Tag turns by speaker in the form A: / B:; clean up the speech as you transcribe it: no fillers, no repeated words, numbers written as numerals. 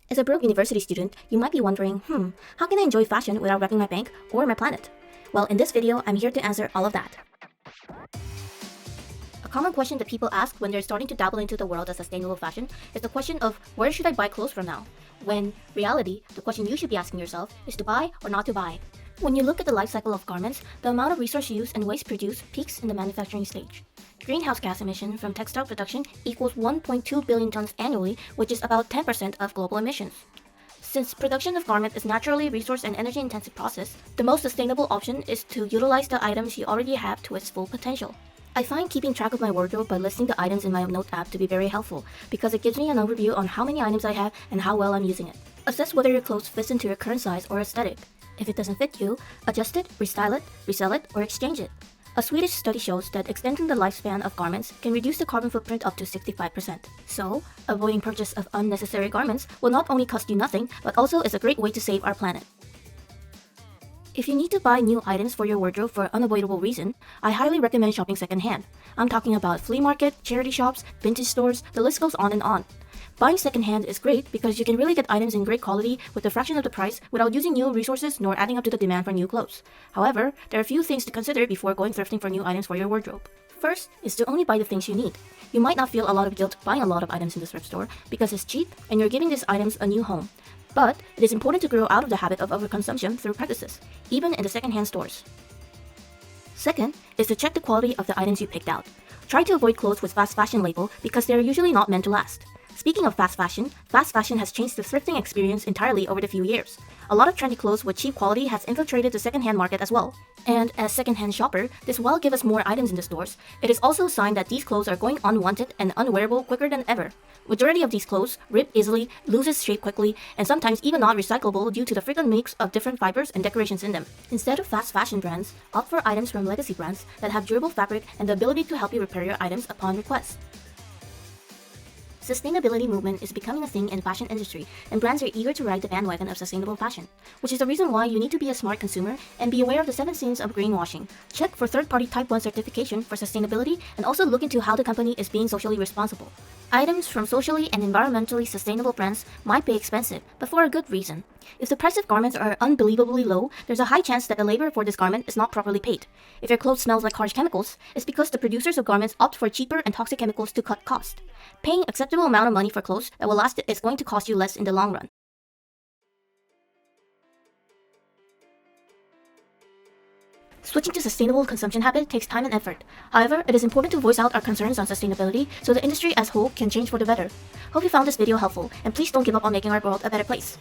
A: As a broke university student, you might be wondering, how can I enjoy fashion without wrecking my bank or my planet? Well, in this video, I'm here to answer all of that. A common question that people ask when they're starting to dabble into the world of sustainable fashion is the question of where should I buy clothes from now? When, reality, the question you should be asking yourself is to buy or not to buy. When you look at the life cycle of garments, the amount of resource use and waste produced peaks in the manufacturing stage. Greenhouse gas emission from textile production equals 1.2 billion tons annually, which is about 10% of global emissions. Since production of garment is naturally a resource and energy intensive process, the most sustainable option is to utilize the items you already have to its full potential. I find keeping track of my wardrobe by listing the items in my Note app to be very helpful because it gives me an overview on how many items I have and how well I'm using it. Assess whether your clothes fits into your current size or aesthetic. If it doesn't fit you, adjust it, restyle it, resell it, or exchange it. A Swedish study shows that extending the lifespan of garments can reduce the carbon footprint up to 65%. So, avoiding purchase of unnecessary garments will not only cost you nothing, but also is a great way to save our planet. If you need to buy new items for your wardrobe for an unavoidable reason, I highly recommend shopping secondhand. I'm talking about flea market, charity shops, vintage stores, the list goes on and on. Buying secondhand is great because you can really get items in great quality with a fraction of the price without using new resources nor adding up to the demand for new clothes. However, there are a few things to consider before going thrifting for new items for your wardrobe. First is to only buy the things you need. You might not feel a lot of guilt buying a lot of items in the thrift store because it's cheap and you're giving these items a new home. But it is important to grow out of the habit of overconsumption through practices, even in the secondhand stores. Second is to check the quality of the items you picked out. Try to avoid clothes with fast fashion label because they are usually not meant to last. Speaking of fast fashion has changed the thrifting experience entirely over the few years. A lot of trendy clothes with cheap quality has infiltrated the secondhand market as well. And as secondhand shopper, this while give us more items in the stores, it is also a sign that these clothes are going unwanted and unwearable quicker than ever. Majority of these clothes rip easily, loses shape quickly, and sometimes even not recyclable due to the frequent mix of different fibers and decorations in them. Instead of fast fashion brands, opt for items from legacy brands that have durable fabric and the ability to help you repair your items upon request. Sustainability movement is becoming a thing in the fashion industry, and brands are eager to ride the bandwagon of sustainable fashion, which is the reason why you need to be a smart consumer and be aware of the 7 sins of greenwashing. Check for third-party Type 1 certification for sustainability and also look into how the company is being socially responsible. Items from socially and environmentally sustainable brands might be expensive, but for a good reason. If the price of garments are unbelievably low, there's a high chance that the labor for this garment is not properly paid. If your clothes smells like harsh chemicals, it's because the producers of garments opt for cheaper and toxic chemicals to cut cost. Paying acceptable amount of money for clothes that will last is going to cost you less in the long run. Switching to sustainable consumption habit takes time and effort. However, it is important to voice out our concerns on sustainability so the industry as a whole can change for the better. Hope you found this video helpful, and please don't give up on making our world a better place.